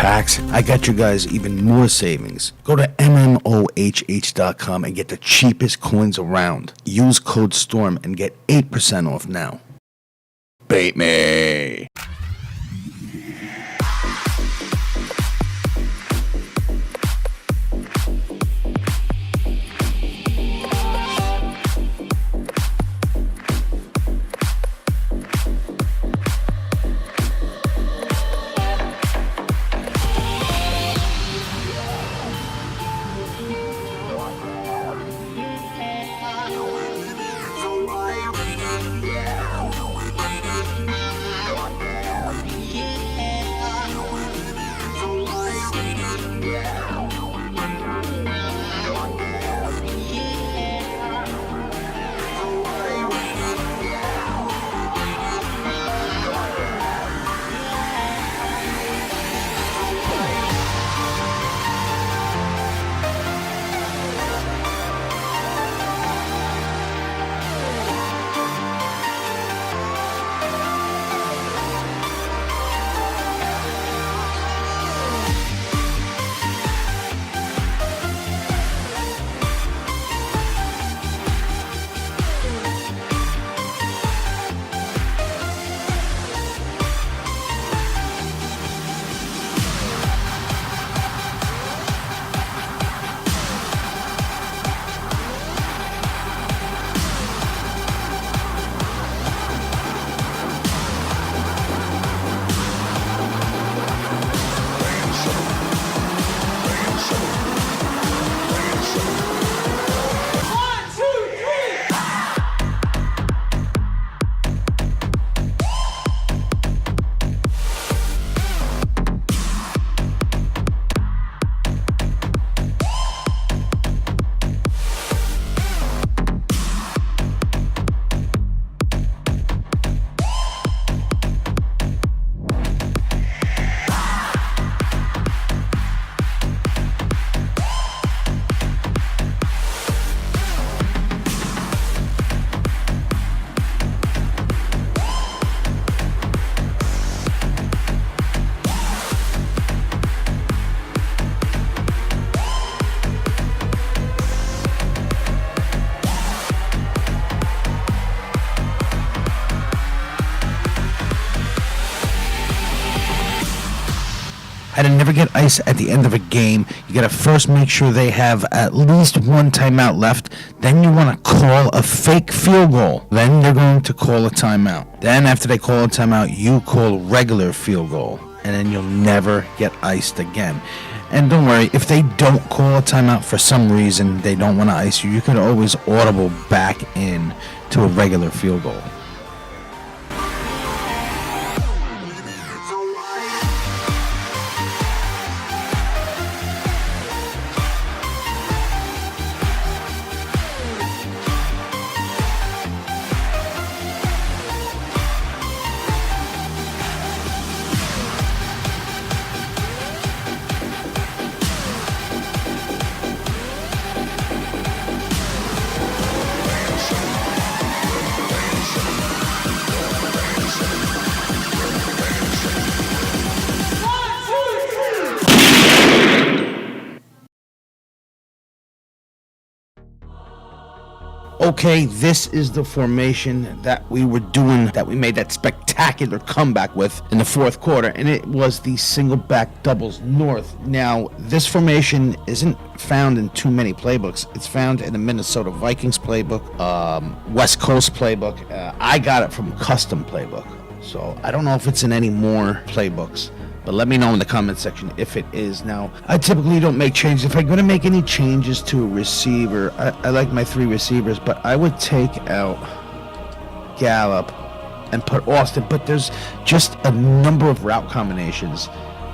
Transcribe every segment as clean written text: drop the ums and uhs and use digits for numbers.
packs, I got you guys even more savings. Go to MMOHH.com and get the cheapest coins around. Use code STORM and get 8% off now. Bait me. How to never get ice at the end of a game. You gotta first make sure they have at least one timeout left. Then you want to call a fake field goal. Then they're going to call a timeout. Then after they call a timeout, you call regular field goal. And then you'll never get iced again. And don't worry, if they don't call a timeout for some reason, they don't want to ice you, you can always audible back in to a regular field goal. Okay, this is the formation that we were doing, that we made that spectacular comeback with in the fourth quarter, and it was the single back doubles north. Now, this formation isn't found in too many playbooks. It's found in the Minnesota Vikings playbook, West Coast playbook. I got it from Custom Playbook, so I don't know if it's in any more playbooks. But let me know in the comment section if it is. Now, I typically don't make changes. If I'm going to make any changes to a receiver, I like my 3 receivers, but I would take out Gallup and put Austin. But there's just a number of route combinations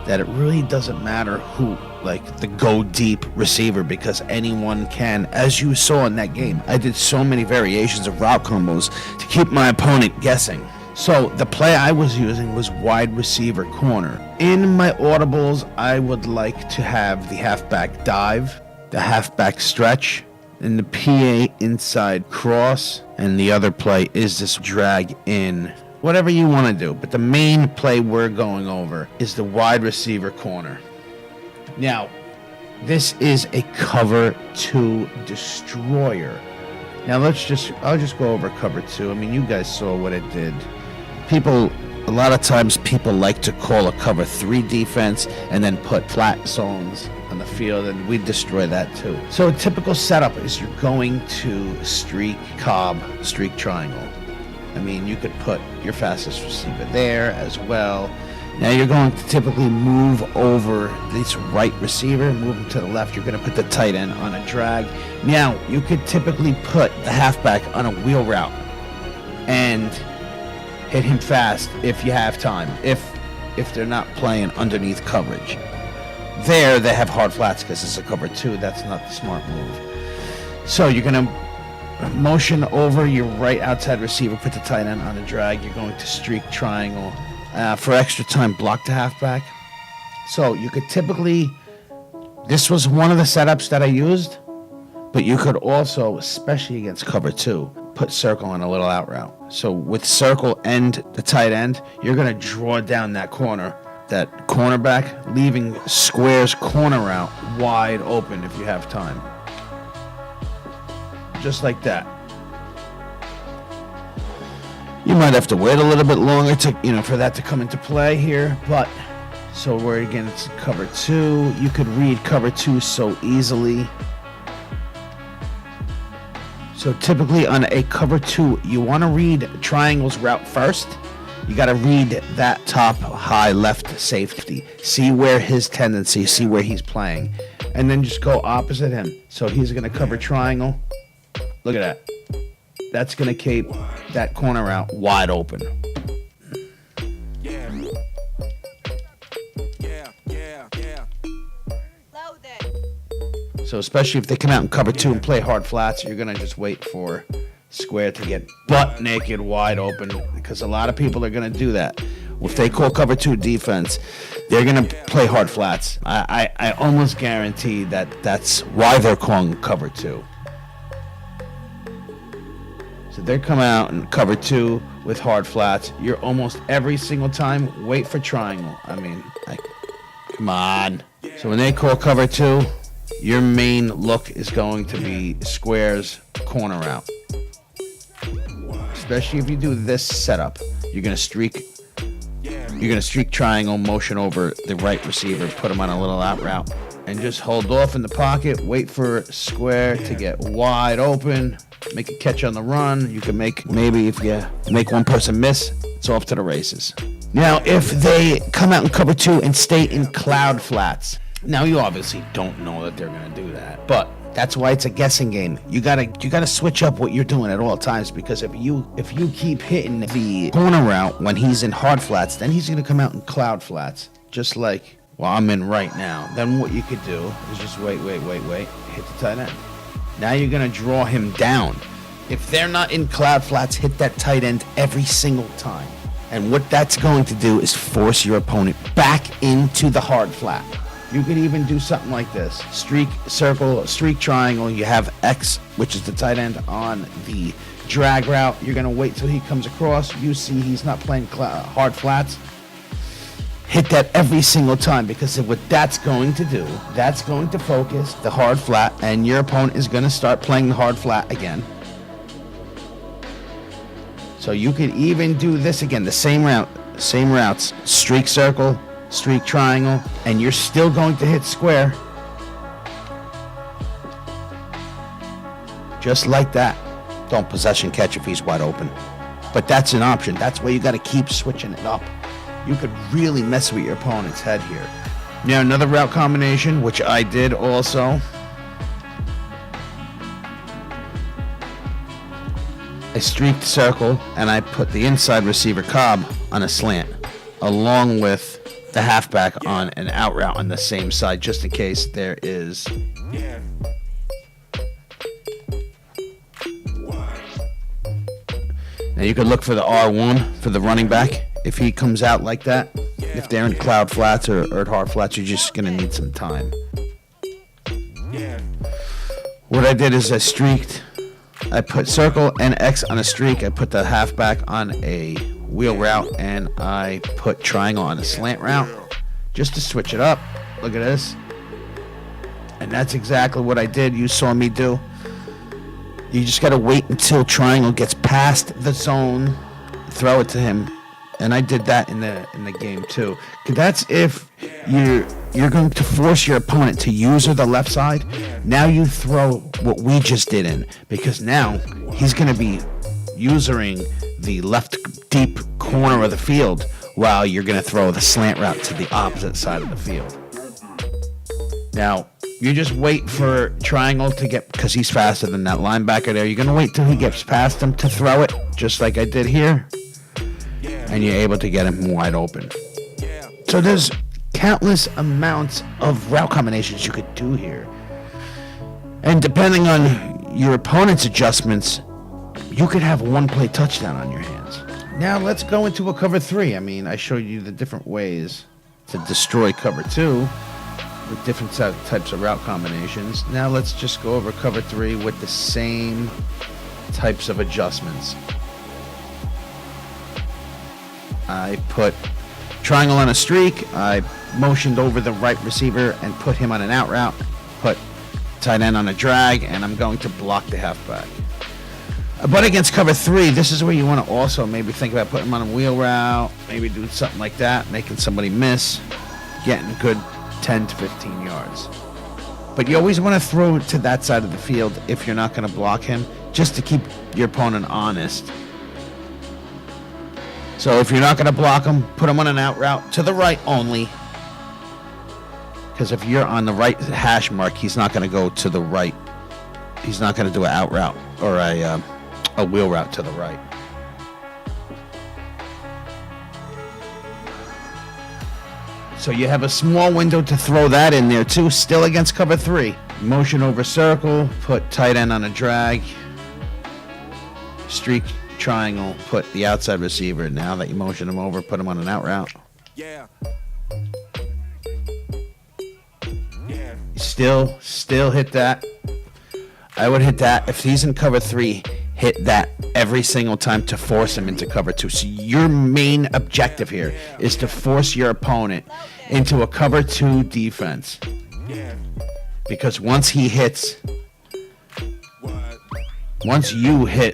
that it really doesn't matter who, like the go deep receiver, because anyone can. As you saw in that game, I did so many variations of route combos to keep my opponent guessing. So the play I was using was wide receiver corner. In my audibles, I would like to have the halfback dive, the halfback stretch, and the PA inside cross. And the other play is this drag in whatever you want to do. But the main play we're going over is the wide receiver corner. Now, this is a cover 2 destroyer. Now I'll just go over cover 2. I mean, you guys saw what it did. A lot of times people like to call a cover 3 defense and then put flat zones on the field, and we destroy that too. So a typical setup is you're going to streak cob, streak triangle. I mean, you could put your fastest receiver there as well. Now you're going to typically move over this right receiver, move him to the left. You're going to put the tight end on a drag. Now you could typically put the halfback on a wheel route and hit him fast if you have time, if they're not playing underneath coverage. There they have hard flats because it's a cover 2. That's not the smart move. So you're going to motion over your right outside receiver, put the tight end on a drag. You're going to streak triangle. For extra time, block the halfback. So you could typically, this was one of the setups that I used, but you could also, especially against cover 2, put circle on a little out route. So with circle and the tight end, you're going to draw down that corner, that cornerback, leaving square's corner route wide open if you have time. Just like that. You might have to wait a little bit longer for that to come into play here, but so we're again, it's cover 2. You could read cover 2 so easily. So typically on a cover 2, you want to read triangle's route first. You got to read that top high left safety. See where his tendency, see where he's playing, and then just go opposite him. So he's going to cover triangle. Look at that. That's going to keep that corner out wide open. So especially if they come out and cover 2 and play hard flats, you're going to just wait for square to get butt naked wide open, because a lot of people are going to do that. If they call cover 2 defense, they're going to play hard flats. I almost guarantee that's why they're calling cover 2. So they're coming out and cover 2 with hard flats. You're almost every single time wait for triangle. I mean, come on. So when they call cover 2, your main look is going to be square's corner out. Especially if you do this setup, you're gonna streak triangle, motion over the right receiver, put him on a little out route, and just hold off in the pocket. Wait for square to get wide open. Make a catch on the run. You can maybe if you make one person miss, it's off to the races. Now, if they come out and cover 2 and stay in cloud flats, now you obviously don't know that they're going to do that, but that's why it's a guessing game. You gotta switch up what you're doing at all times, because if you keep hitting the corner route when he's in hard flats, then he's going to come out in cloud flats, just like I'm in right now. Then what you could do is just wait, hit the tight end. Now you're going to draw him down. If they're not in cloud flats, hit that tight end every single time. And what that's going to do is force your opponent back into the hard flat. You could even do something like this. Streak circle, streak triangle. You have X, which is the tight end, on the drag route. You're going to wait till he comes across. You see he's not playing hard flats. Hit that every single time, because what that's going to do, that's going to focus the hard flat, and your opponent is going to start playing the hard flat again. So you could even do this again, the same routes, streak circle, streak triangle, and you're still going to hit square. Just like that. Don't possession catch if he's wide open. But that's an option. That's why you got to keep switching it up. You could really mess with your opponent's head here. Now, another route combination, which I did also. I streaked circle, and I put the inside receiver Cobb on a slant, along with the halfback on an out route on the same side, just in case there is. Now you could look for the R1 for the running back. If he comes out like that, if they're in cloud flats or at hard flats, you're just going to need some time. What I did is I put circle and X on a streak. I put the halfback on a wheel route and I put triangle on a slant route just to switch it up. Look at this. And that's exactly what I did. You saw me do. You just got to wait until triangle gets past the zone, throw it to him. And I did that in the game too. That's if you're going to force your opponent to use the left side. Now you throw what we just did in, because now he's going to be using the left deep corner of the field while you're going to throw the slant route to the opposite side of the field. Now you just wait for triangle to get, because he's faster than that linebacker there. You're going to wait till he gets past him to throw it, just like I did here. And you're able to get him wide open. So there's countless amounts of route combinations you could do here. And depending on your opponent's adjustments, you could have one play touchdown on your hands. Now let's go into a cover 3. I mean, I showed you the different ways to destroy cover 2 with different types of route combinations. Now let's just go over cover 3 with the same types of adjustments. I put triangle on a streak. I motioned over the right receiver and put him on an out route. Put tight end on a drag, and I'm going to block the halfback. But against cover 3, this is where you want to also maybe think about putting him on a wheel route, maybe do something like that, making somebody miss, getting a good 10 to 15 yards. But you always want to throw it to that side of the field if you're not going to block him, just to keep your opponent honest. So if you're not going to block him, put him on an out route to the right only. Because if you're on the right hash mark, he's not going to go to the right. He's not going to do an out route or a wheel route to the right. So you have a small window to throw that in there too, still against cover 3. Motion over circle, put tight end on a drag. Streak, triangle, put the outside receiver. Now that you motion him over, put him on an out route. Yeah. Still hit that. I would hit that. If he's in cover 3, hit that every single time to force him into cover 2. So your main objective here is to force your opponent into a cover 2 defense. Because once you hit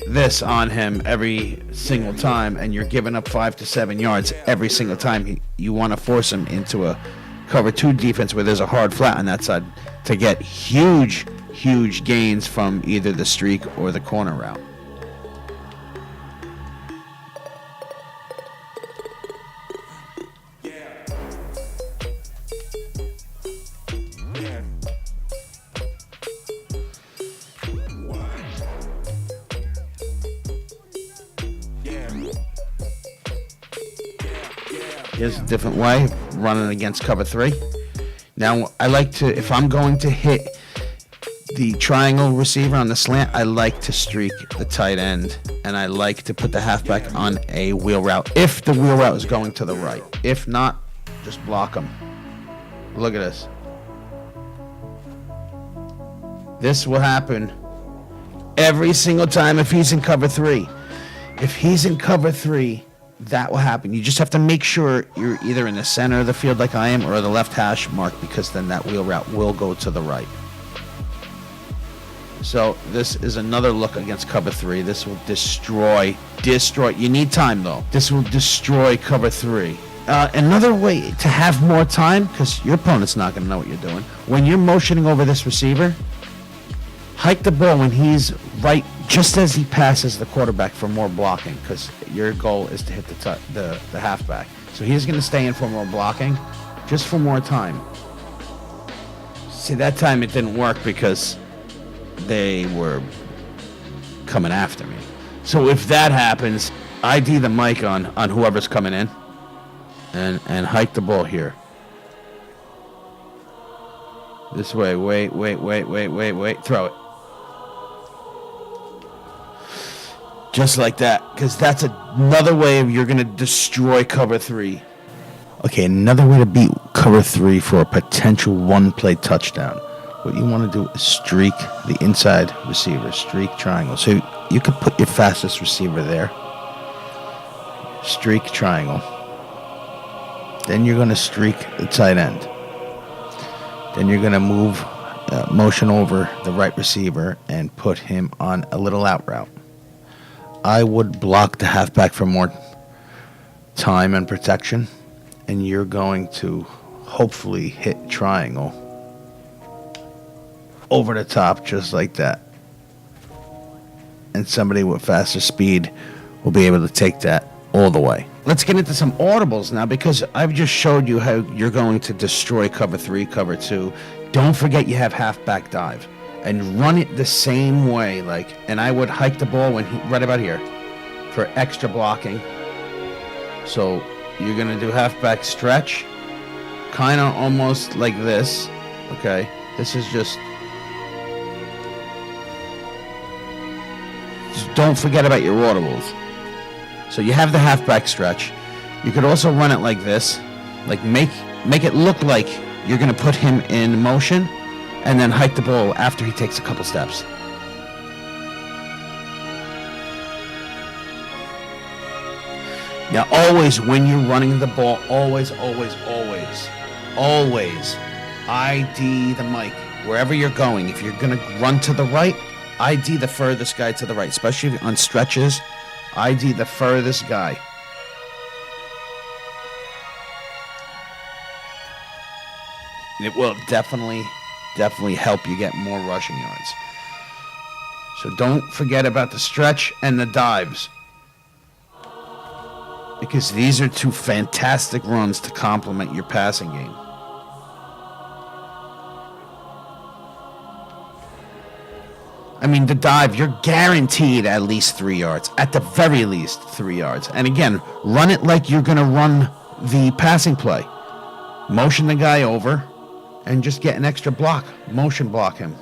this on him every single time and you're giving up 5 to 7 yards every single time, you want to force him into a cover 2 defense where there's a hard flat on that side to get huge gains from either the streak or the corner route. Here's a different way of running against cover 3. Now, I like to, if I'm going to hit the triangle receiver on the slant, I like to streak the tight end, and I like to put the halfback on a wheel route if the wheel route is going to the right. If not, just block them. Look at this. This will happen every single time if he's in cover 3. If he's in cover 3, that will happen. You just have to make sure you're either in the center of the field like I am or the left hash mark, because then that wheel route will go to the right. So this is another look against cover 3. This will destroy. You need time though. This will destroy cover 3. Another way to have more time, because your opponent's not going to know what you're doing, when you're motioning over this receiver, hike the ball when he's right, just as he passes the quarterback for more blocking, because your goal is to hit the halfback. So he's going to stay in for more blocking, just for more time. See, that time it didn't work because they were coming after me. So if that happens, ID the mic on whoever's coming in and hike the ball here. This way, wait, throw it. Just like that, because that's another way you're going to destroy cover 3. Okay, another way to beat cover 3 for a potential one-play touchdown. What you want to do is streak the inside receiver, streak triangle. So you could put your fastest receiver there. streak triangle. Then you're going to streak the tight end. Then you're going to move, motion over the right receiver and put him on a little out route. I would block the halfback for more time and protection, and you're going to hopefully hit triangle over the top just like that. And somebody with faster speed will be able to take that all the way. Let's get into some audibles now, because I've just showed you how you're going to destroy cover 3, cover 2. Don't forget you have halfback dive, and run it the same way. And I would hike the ball right about here for extra blocking. So you're going to do halfback stretch, kind of almost like this. Okay, this is just don't forget about your audibles. So you have the halfback stretch. You could also run it like this, make it look like you're going to put him in motion, and then hike the ball after he takes a couple steps. Now, always when you're running the ball, always ID the mic wherever you're going. If you're going to run to the right, ID the furthest guy to the right, especially on stretches. ID the furthest guy. It will definitely help you get more rushing yards. So don't forget about the stretch and the dives, because these are two fantastic runs to complement your passing game. I mean, the dive, you're guaranteed at least 3 yards. At the very least 3 yards. And again, run it like you're going to run the passing play. Motion the guy over and just get an extra block. Motion block him.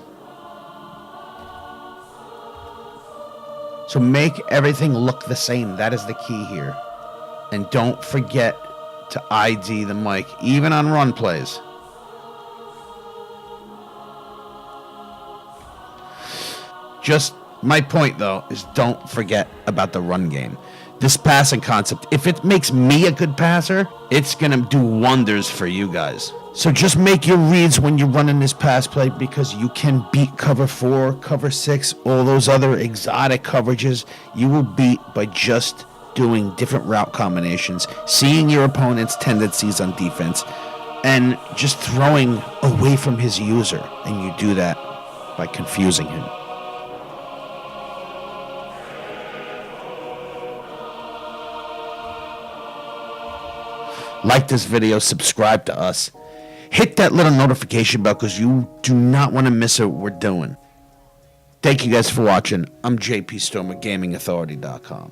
So make everything look the same. That is the key here. And don't forget to ID the mic, even on run plays. Just my point, though, is don't forget about the run game. This passing concept, if it makes me a good passer, it's going to do wonders for you guys. So just make your reads when you're running this pass play, because you can beat cover 4, cover 6, all those other exotic coverages. You will beat by just doing different route combinations, seeing your opponent's tendencies on defense, and just throwing away from his user. And you do that by confusing him. Like this video, subscribe to us. Hit that little notification bell, because you do not want to miss what we're doing. Thank you guys for watching. I'm JP Stormer, GamingAuthority.com.